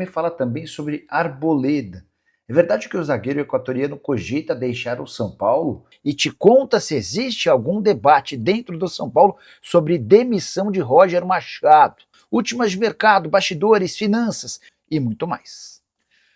Me fala também sobre Arboleda. É verdade que o zagueiro equatoriano cogita deixar o São Paulo? E te conta se existe algum debate dentro do São Paulo sobre demissão de Roger Machado. Últimas de mercado, bastidores, finanças e muito mais.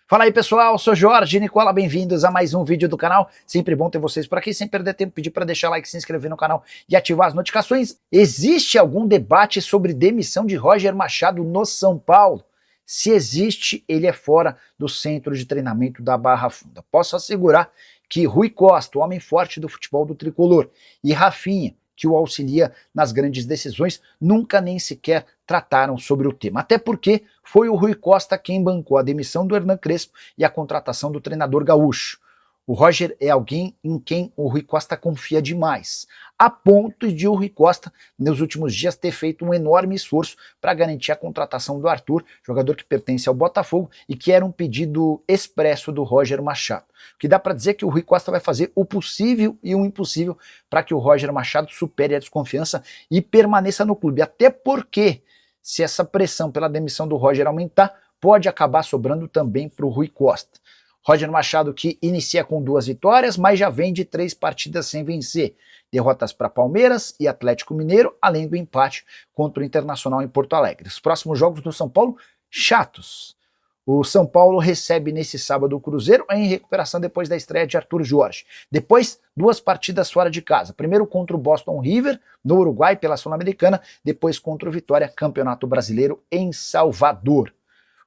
Fala aí pessoal, sou Jorge Nicola, bem-vindos a mais um vídeo do canal. Sempre bom ter vocês por aqui, sem perder tempo, pedir para deixar like, se inscrever no canal e ativar as notificações. Existe algum debate sobre demissão de Roger Machado no São Paulo? Se existe, ele é fora do centro de treinamento da Barra Funda. Posso assegurar que Rui Costa, o homem forte do futebol do tricolor, e Rafinha, que o auxilia nas grandes decisões, nunca nem sequer trataram sobre o tema. Até porque foi o Rui Costa quem bancou a demissão do Hernan Crespo e a contratação do treinador gaúcho. O Roger é alguém em quem o Rui Costa confia demais, a ponto de o Rui Costa, nos últimos dias, ter feito um enorme esforço para garantir a contratação do Arthur, jogador que pertence ao Botafogo e que era um pedido expresso do Roger Machado. O que dá para dizer que o Rui Costa vai fazer o possível e o impossível para que o Roger Machado supere a desconfiança e permaneça no clube, até porque, se essa pressão pela demissão do Roger aumentar, pode acabar sobrando também para o Rui Costa. Roger Machado que inicia com 2 vitórias, mas já vem de 3 partidas sem vencer. Derrotas para Palmeiras e Atlético Mineiro, além do empate contra o Internacional em Porto Alegre. Os próximos jogos do São Paulo, chatos. O São Paulo recebe nesse sábado o Cruzeiro em recuperação depois da estreia de Arthur Jorge. Depois, 2 partidas fora de casa. Primeiro contra o Boston River, no Uruguai, pela Sul-Americana. Depois contra o Vitória, Campeonato Brasileiro, em Salvador.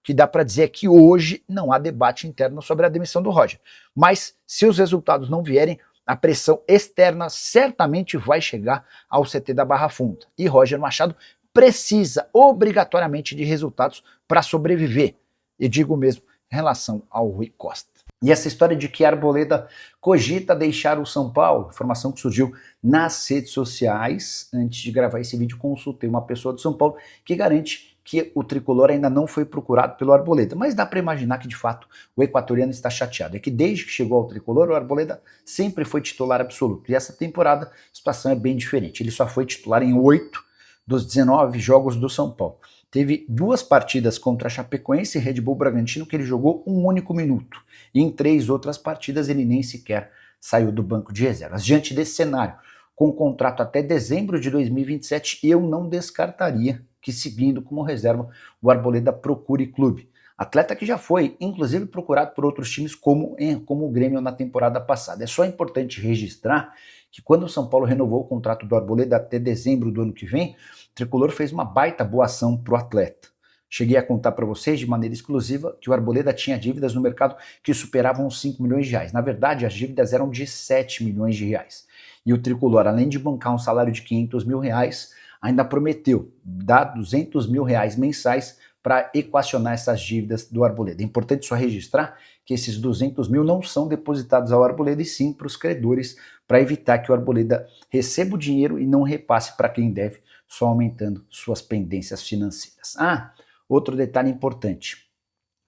O que dá para dizer é que hoje não há debate interno sobre a demissão do Roger. Mas se os resultados não vierem, a pressão externa certamente vai chegar ao CT da Barra Funda. E Roger Machado precisa obrigatoriamente de resultados para sobreviver. E digo mesmo em relação ao Rui Costa. E essa história de que Arboleda cogita deixar o São Paulo, informação que surgiu nas redes sociais. Antes de gravar esse vídeo, consultei uma pessoa do São Paulo que garante que o tricolor ainda não foi procurado pelo Arboleda, mas dá para imaginar que de fato o equatoriano está chateado. É que desde que chegou ao tricolor, o Arboleda sempre foi titular absoluto, e essa temporada a situação é bem diferente. Ele só foi titular em 8 dos 19 jogos do São Paulo. Teve 2 partidas contra a Chapecoense e Red Bull Bragantino que ele jogou um único minuto, e em 3 outras partidas ele nem sequer saiu do banco de reservas. Diante desse cenário, com contrato até dezembro de 2027, eu não descartaria que, seguindo como reserva, o Arboleda procure clube. Atleta que já foi, inclusive, procurado por outros times como o Grêmio na temporada passada. É só importante registrar que quando o São Paulo renovou o contrato do Arboleda até dezembro do ano que vem, o tricolor fez uma baita boa ação para o atleta. Cheguei a contar para vocês de maneira exclusiva que o Arboleda tinha dívidas no mercado que superavam os 5 milhões de reais. Na verdade, as dívidas eram de 7 milhões de reais. E o tricolor, além de bancar um salário de 500 mil reais, ainda prometeu dar 200 mil reais mensais para equacionar essas dívidas do Arboleda. É importante só registrar que esses 200 mil não são depositados ao Arboleda e sim para os credores, para evitar que o Arboleda receba o dinheiro e não repasse para quem deve, só aumentando suas pendências financeiras. Outro detalhe importante.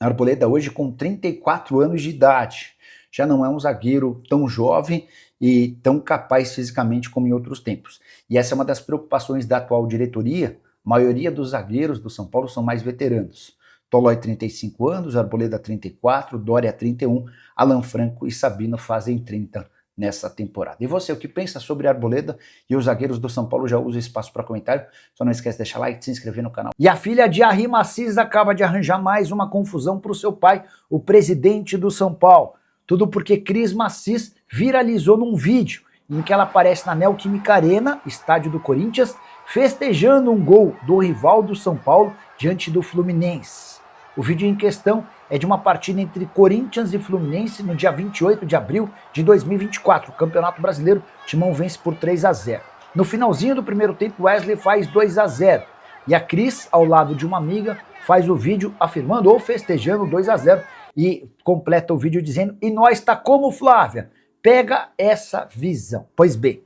Arboleda hoje com 34 anos de idade. Já não é um zagueiro tão jovem e tão capaz fisicamente como em outros tempos. E essa é uma das preocupações da atual diretoria. A maioria dos zagueiros do São Paulo são mais veteranos. Tolói 35 anos, Arboleda 34, Dória 31, Alan Franco e Sabino fazem 30 nessa temporada. E você, o que pensa sobre Arboleda e os zagueiros do São Paulo? Já usa o espaço para comentário. Só não esquece de deixar like e se inscrever no canal. E a filha de Arrim Assis acaba de arranjar mais uma confusão para o seu pai, o presidente do São Paulo. Tudo porque Cris Assis viralizou num vídeo em que ela aparece na Neoquímica Arena, estádio do Corinthians, festejando um gol do rival do São Paulo diante do Fluminense. O vídeo em questão é de uma partida entre Corinthians e Fluminense no dia 28 de abril de 2024. O Campeonato Brasileiro, o Timão vence por 3-0. No finalzinho do primeiro tempo, Wesley faz 2-0. E a Cris, ao lado de uma amiga, faz o vídeo afirmando ou festejando 2-0 e completa o vídeo dizendo: "E nós tá como, Flávia? Pega essa visão." Pois bem,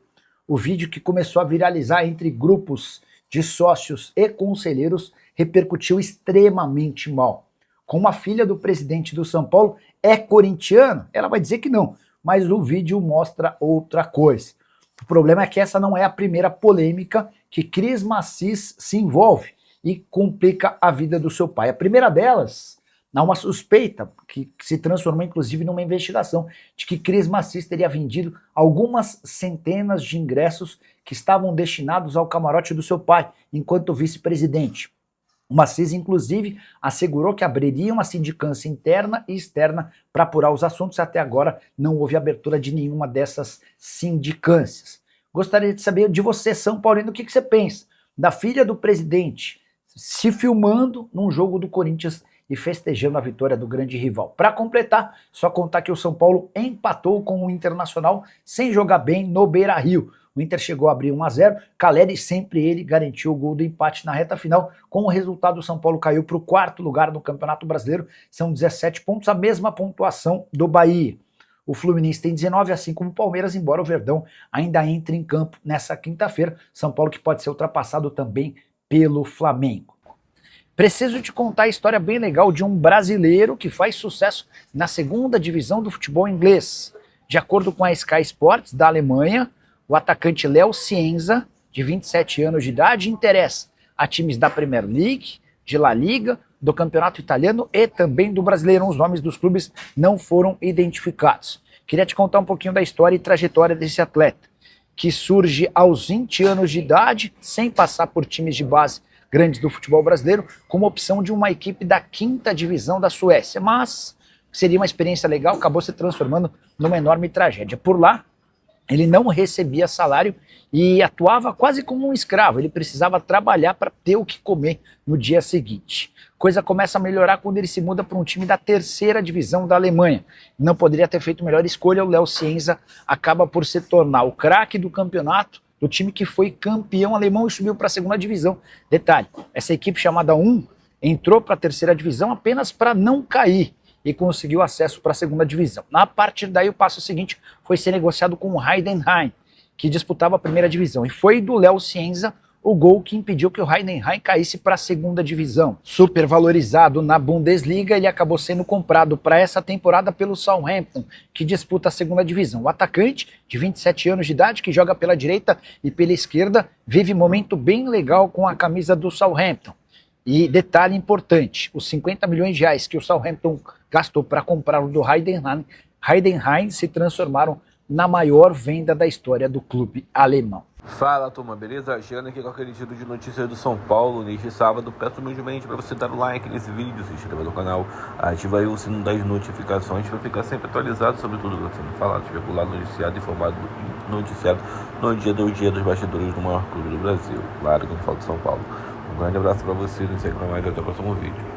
o vídeo que começou a viralizar entre grupos de sócios e conselheiros repercutiu extremamente mal. Como a filha do presidente do São Paulo é corintiana, ela vai dizer que não, mas o vídeo mostra outra coisa. O problema é que essa não é a primeira polêmica que Cris Assis se envolve e complica a vida do seu pai. A primeira delas Há uma suspeita que se transformou inclusive numa investigação de que Cris Macis teria vendido algumas centenas de ingressos que estavam destinados ao camarote do seu pai enquanto vice-presidente. O Macis, inclusive, assegurou que abriria uma sindicância interna e externa para apurar os assuntos. Até agora não houve abertura de nenhuma dessas sindicâncias. Gostaria de saber de você, São Paulino, o que você pensa da filha do presidente se filmando num jogo do Corinthians e festejando a vitória do grande rival. Para completar, só contar que o São Paulo empatou com o Internacional sem jogar bem no Beira-Rio. O Inter chegou a abrir 1-0, Caleri, sempre ele, garantiu o gol do empate na reta final. Com o resultado, o São Paulo caiu para o 4º lugar no Campeonato Brasileiro, são 17 pontos, a mesma pontuação do Bahia. O Fluminense tem 19, assim como o Palmeiras, embora o Verdão ainda entre em campo nessa quinta-feira. São Paulo que pode ser ultrapassado também pelo Flamengo. Preciso te contar a história bem legal de um brasileiro que faz sucesso na 2ª divisão do futebol inglês. De acordo com a Sky Sports da Alemanha, o atacante Léo Cienza, de 27 anos de idade, interessa a times da Premier League, de La Liga, do Campeonato Italiano e também do Brasileirão. Os nomes dos clubes não foram identificados. Queria te contar um pouquinho da história e trajetória desse atleta, que surge aos 20 anos de idade, sem passar por times de base grandes do futebol brasileiro, como opção de uma equipe da 5ª divisão da Suécia. Mas seria uma experiência legal, acabou se transformando numa enorme tragédia. Por lá, ele não recebia salário e atuava quase como um escravo. Ele precisava trabalhar para ter o que comer no dia seguinte. Coisa começa a melhorar quando ele se muda para um time da 3ª divisão da Alemanha. Não poderia ter feito melhor escolha. O Léo Cienza acaba por se tornar o craque do campeonato, do time que foi campeão alemão e subiu para a 2ª divisão. Detalhe, essa equipe chamada 1 entrou para a 3ª divisão apenas para não cair e conseguiu acesso para a 2ª divisão. A partir daí o passo seguinte foi ser negociado com o Heidenheim, que disputava a 1ª divisão, e foi do Léo Cienza o gol que impediu que o Heidenheim caísse para a 2ª divisão. Super valorizado na Bundesliga, ele acabou sendo comprado para essa temporada pelo Southampton, que disputa a 2ª divisão. O atacante, de 27 anos de idade, que joga pela direita e pela esquerda, vive um momento bem legal com a camisa do Southampton. E detalhe importante, os 50 milhões de reais que o Southampton gastou para comprar o do Heidenheim se transformaram na maior venda da história do clube alemão. Fala, turma, beleza? Chegando aqui com aquele giro de notícias do São Paulo neste sábado. Peço humildemente para você dar o like nesse vídeo, se inscreva no canal, ativa aí o sino das notificações para ficar sempre atualizado sobre tudo que está sendo falado, especulado, noticiado, informado e noticiado no dia dos bastidores do maior clube do Brasil. Claro que eu falo de São Paulo. Um grande abraço para você, não sei para mais, até o próximo vídeo.